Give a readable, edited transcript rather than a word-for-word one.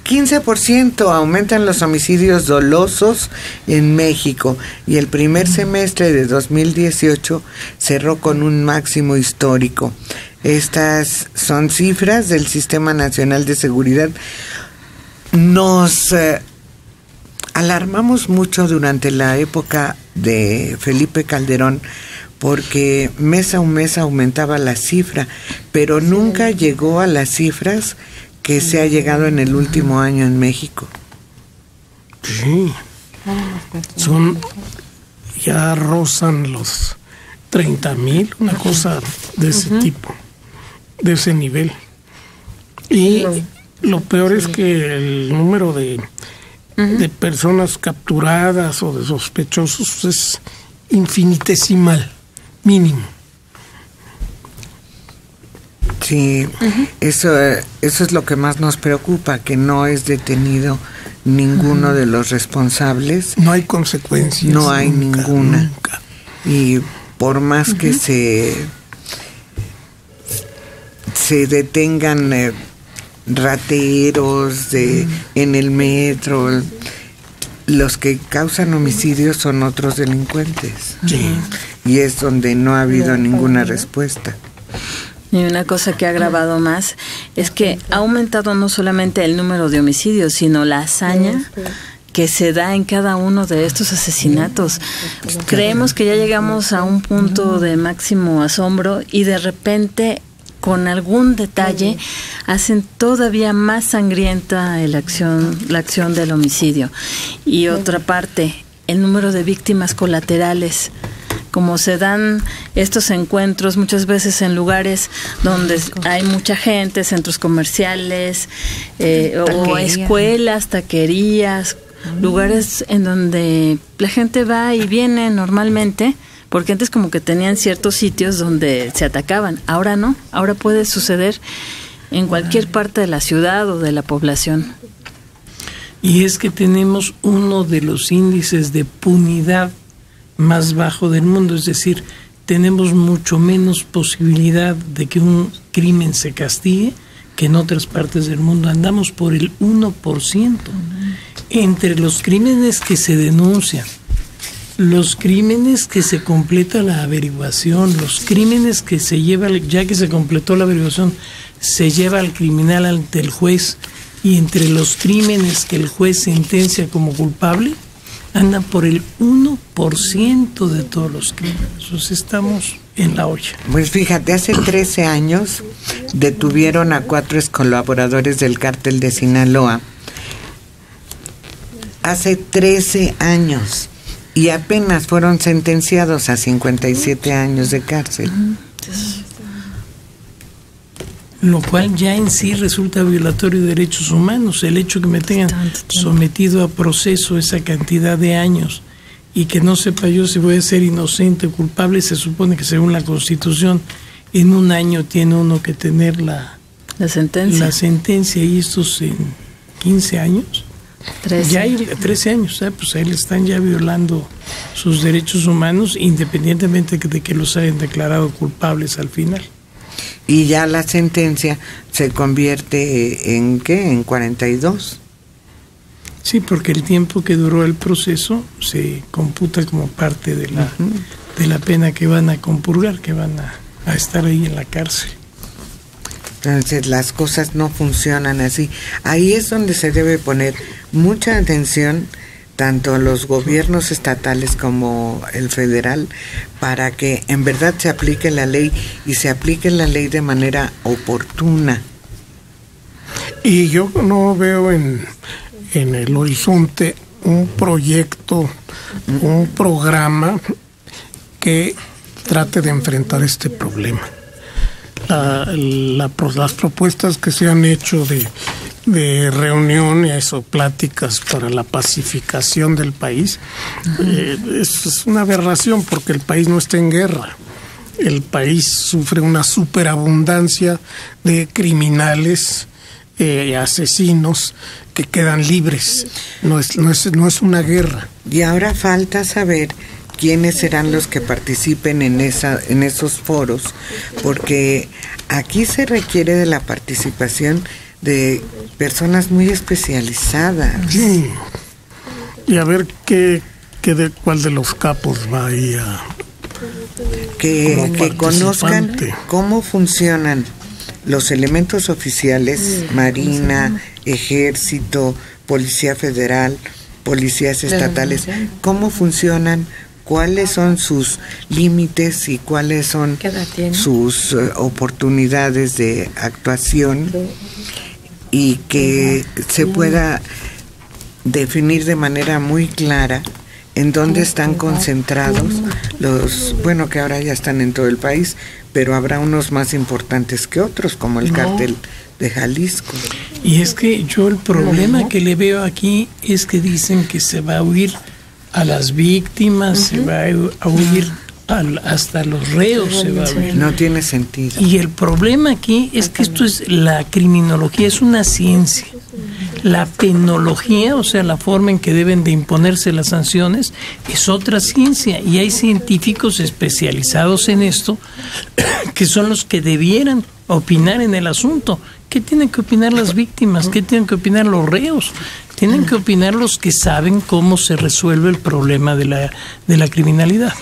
15% aumentan los homicidios dolosos en México y el primer semestre de 2018 cerró con un máximo histórico. Estas son cifras del Sistema Nacional de Seguridad. Nos alarmamos mucho durante la época de Felipe Calderón porque mes a mes aumentaba la cifra, pero nunca llegó a las cifras que se ha llegado en el último año en México. Sí, ya rozan los 30,000, una cosa de ese tipo, de ese nivel. Y lo peor es que el número de personas capturadas o de sospechosos es infinitesimal, mínimo. Sí, eso es lo que más nos preocupa, que no es detenido ninguno de los responsables. No hay consecuencias. No hay ninguna. Nunca. Y por más que se detengan rateros en el metro, los que causan homicidios son otros delincuentes. Sí. Y es donde no ha habido ninguna respuesta. Y una cosa que ha agravado más es que ha aumentado no solamente el número de homicidios, sino la hazaña que se da en cada uno de estos asesinatos. Creemos que ya llegamos a un punto de máximo asombro y de repente, con algún detalle, hacen todavía más sangrienta la acción del homicidio. Y otra parte, el número de víctimas colaterales. Como se dan estos encuentros muchas veces en lugares donde hay mucha gente, centros comerciales, o escuelas, taquerías, lugares en donde la gente va y viene normalmente, porque antes como que tenían ciertos sitios donde se atacaban, ahora no, ahora puede suceder en cualquier parte de la ciudad o de la población. Y es que tenemos uno de los índices de punidad más bajo del mundo, es decir, tenemos mucho menos posibilidad de que un crimen se castigue que en otras partes del mundo. Andamos por el 1%. Entre los crímenes que se denuncian, los crímenes que se completa la averiguación, los crímenes que se lleva, ya que se completó la averiguación, se lleva al criminal ante el juez, y entre los crímenes que el juez sentencia como culpable, andan por el 1% de todos los crímenes. Entonces estamos en la olla. Pues fíjate, hace 13 años detuvieron a 4 excolaboradores del cártel de Sinaloa. Hace 13 años. Y apenas fueron sentenciados a 57 años de cárcel. Lo cual ya en sí resulta violatorio de derechos humanos. El hecho que me tengan sometido a proceso esa cantidad de años y que no sepa yo si voy a ser inocente o culpable, se supone que según la Constitución en un año tiene uno que tener la sentencia, y estos en 15 años. 13. Ya hay 13 años, pues ahí le están ya violando sus derechos humanos, independientemente de que los hayan declarado culpables al final. Y ya la sentencia se convierte en ¿qué? En 42. Sí, porque el tiempo que duró el proceso se computa como parte de la pena que van a compurgar, que van a estar ahí en la cárcel. Entonces las cosas no funcionan así. Ahí es donde se debe poner mucha atención, tanto los gobiernos estatales como el federal, para que en verdad se aplique la ley, y se aplique la ley de manera oportuna. Y yo no veo en el horizonte un proyecto, un programa que trate de enfrentar este problema. Las propuestas que se han hecho de reuniones o pláticas para la pacificación del país, es una aberración, porque el país no está en guerra. El país sufre una superabundancia de criminales, asesinos que quedan libres. No es una guerra. Y ahora falta saber quiénes serán los que participen en esos foros, porque aquí se requiere de la participación de personas muy especializadas. Sí. Y a ver cuál de los capos va ahí a... Que conozcan cómo funcionan los elementos oficiales, Marina, Ejército, Policía Federal, policías estatales, cómo funcionan, cuáles son sus límites y cuáles son sus oportunidades de actuación, y que se pueda definir de manera muy clara en dónde están concentrados los, bueno, que ahora ya están en todo el país, pero habrá unos más importantes que otros, como el cártel de Jalisco. Y es que yo el problema que le veo aquí es que dicen que se va a huir a las víctimas, se va a huir hasta los reos, se va a huir. No tiene sentido. Y el problema aquí es que esto es, la criminología es una ciencia. La penología, o sea, la forma en que deben de imponerse las sanciones, es otra ciencia, y hay científicos especializados en esto que son los que debieran opinar en el asunto. ¿Qué tienen que opinar las víctimas? ¿Qué tienen que opinar los reos? Tienen que opinar los que saben cómo se resuelve el problema de la criminalidad.